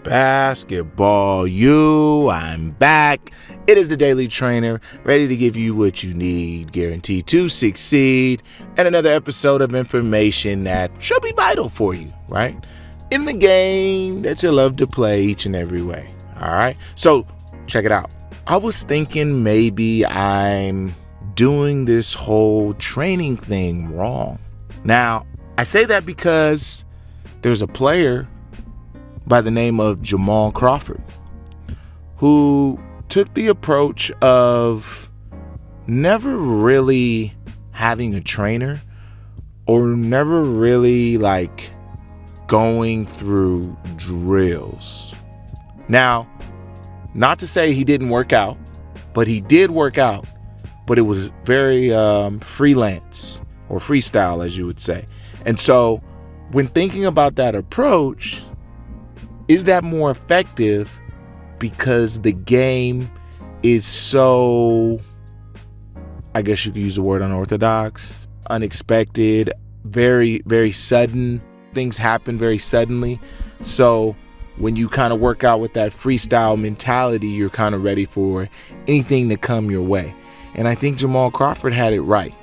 Basketball I'm back. It is the Daily Trainer, ready to give you what you need, guaranteed to succeed, and another episode of information that should be vital for you, right? In the game that you love to play each and every way, all right? So check it out. I was thinking maybe I'm doing this whole training thing wrong. Now, I say that because there's a player by the name of Jamal Crawford who took the approach of never really having a trainer or never really going through drills. Now, not to say he didn't work out, but he did work out, but it was very freelance or freestyle, as you would say. And so when thinking about that approach, is that more effective because the game is so, I guess you could use the word unorthodox, unexpected, very, very sudden. Things happen very suddenly. So when you kind of work out with that freestyle mentality, you're kind of ready for anything to come your way. And I think Jamal Crawford had it right.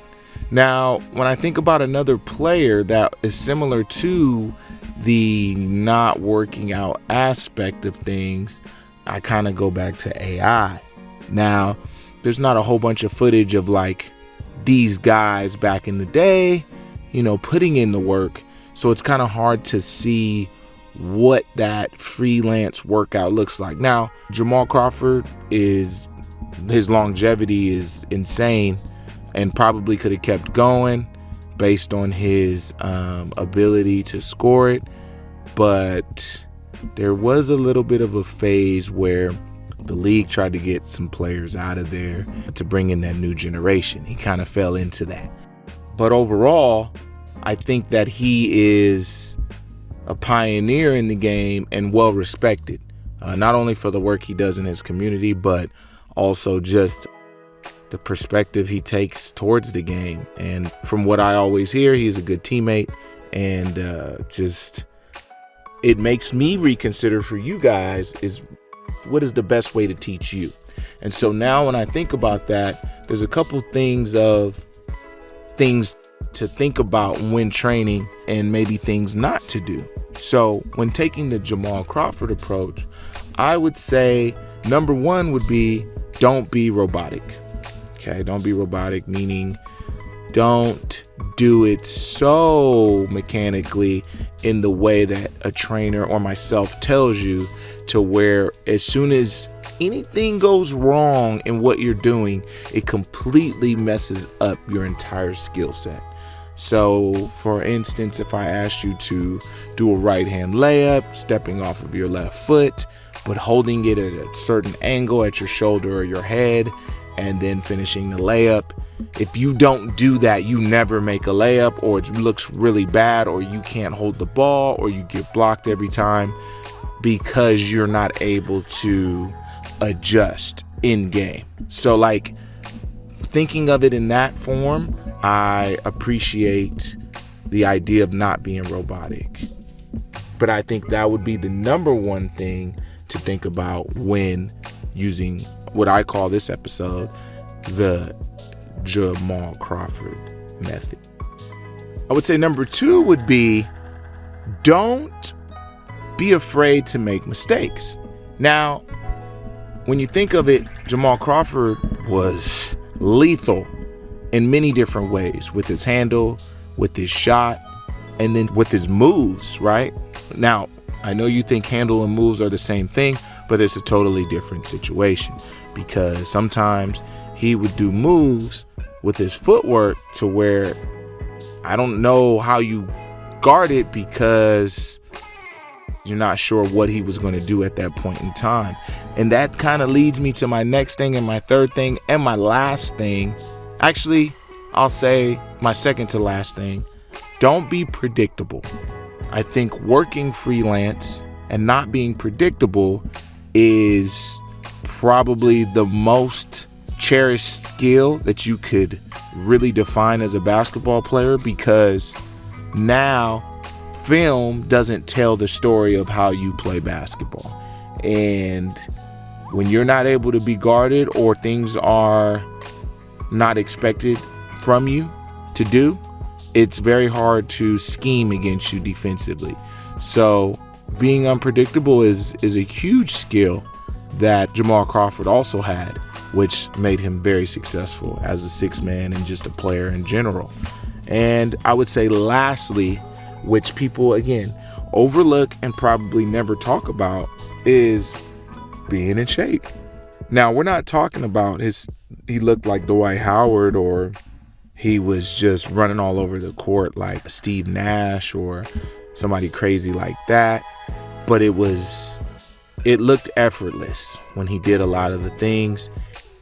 Now, when I think about another player that is similar to the not working out aspect of things, I kind of go back to AI. Now, there's not a whole bunch of footage of these guys back in the day, putting in the work. So it's kind of hard to see what that freelance workout looks like. Now, Jamal Crawford his longevity is insane and probably could have kept going based on his ability to score it. But there was a little bit of a phase where the league tried to get some players out of there to bring in that new generation. He kind of fell into that. But overall, I think that he is a pioneer in the game and well respected, not only for the work he does in his community, but also just the perspective he takes towards the game. And from what I always hear, he's a good teammate, and it makes me reconsider for you guys is what is the best way to teach you. And so now when I think about that, there's a couple things to think about when training and maybe things not to do. So when taking the Jamal Crawford approach, I would say number one would be don't be robotic. Okay, don't be robotic, meaning don't do it so mechanically in the way that a trainer or myself tells you, to where as soon as anything goes wrong in what you're doing, it completely messes up your entire skill set. So, for instance, if I asked you to do a right hand layup, stepping off of your left foot, but holding it at a certain angle at your shoulder or your head, and then finishing the layup, if you don't do that, you never make a layup, or it looks really bad, or you can't hold the ball, or you get blocked every time because you're not able to adjust in game. So thinking of it in that form, I appreciate the idea of not being robotic. But I think that would be the number one thing to think about when using what I call this episode the Jamal Crawford method. I would say number two would be don't be afraid to make mistakes. Now, when you think of it, Jamal Crawford was lethal in many different ways, with his handle, with his shot, and then with his moves, right? Now, I know you think handle and moves are the same thing, but it's a totally different situation, because sometimes he would do moves with his footwork to where I don't know how you guard it, because you're not sure what he was going to do at that point in time. And that kind of leads me to my next thing and my third thing and my last thing. Actually, I'll say my second to last thing. Don't be predictable. I think working freelance and not being predictable is probably the most cherished skill that you could really define as a basketball player, because now film doesn't tell the story of how you play basketball. And when you're not able to be guarded or things are not expected from you to do, it's very hard to scheme against you defensively. So being unpredictable is a huge skill that Jamal Crawford also had, which made him very successful as a sixth man and just a player in general. And I would say lastly, which people, again, overlook and probably never talk about, is being in shape. Now, we're not talking about he looked like Dwight Howard or he was just running all over the court like Steve Nash or somebody crazy like that. But it looked effortless when he did a lot of the things,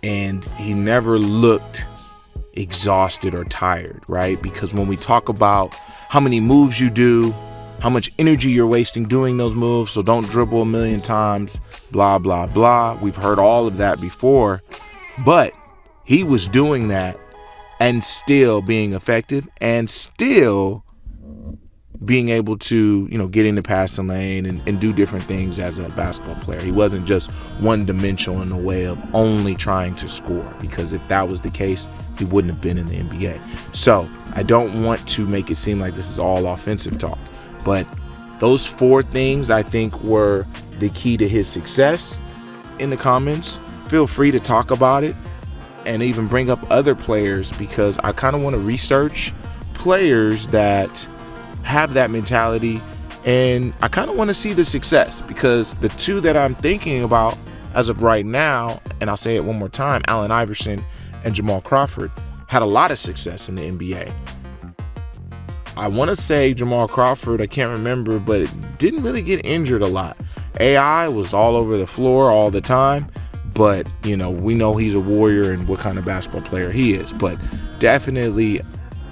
and he never looked exhausted or tired, right? Because when we talk about how many moves you do, how much energy you're wasting doing those moves, so don't dribble a million times, blah, blah, blah. We've heard all of that before, but he was doing that and still being effective and still being able to, get in the passing lane and do different things as a basketball player. He wasn't just one-dimensional in the way of only trying to score, because if that was the case, he wouldn't have been in the NBA. So I don't want to make it seem like this is all offensive talk, but those 4 things I think were the key to his success. In the comments, feel free to talk about it and even bring up other players, because I kind of want to research players that have that mentality, and I kind of want to see the success, because the 2 that I'm thinking about as of right now, and I'll say it one more time, Allen Iverson and Jamal Crawford, had a lot of success in the NBA. I want to say Jamal Crawford, I can't remember, but didn't really get injured a lot. AI was all over the floor all the time, but we know he's a warrior and what kind of basketball player he is. But definitely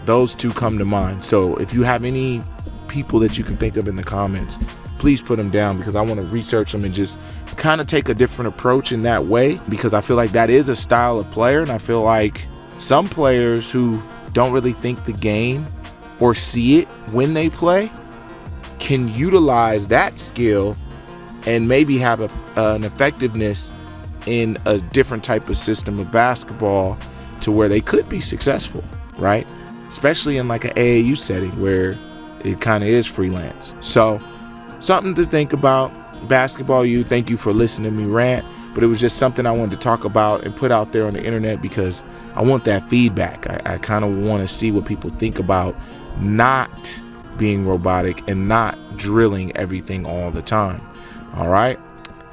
those 2 come to mind. So if you have any people that you can think of in the comments, please put them down, because I want to research them and just kind of take a different approach in that way, because I feel like that is a style of player. And I feel like some players who don't really think the game or see it when they play can utilize that skill and maybe have an effectiveness in a different type of system of basketball to where they could be successful, right? Especially in like an AAU setting where it kind of is freelance. So something to think about. Basketball U, thank you for listening to me rant, but it was just something I wanted to talk about and put out there on the internet, because I want that feedback. I kind of want to see what people think about not being robotic and not drilling everything all the time. All right,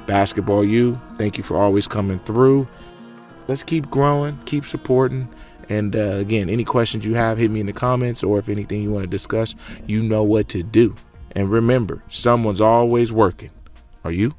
Basketball U, thank you for always coming through. Let's keep growing, keep supporting. And again, any questions you have, hit me in the comments, or if anything you want to discuss, you know what to do. And remember, someone's always working. Are you?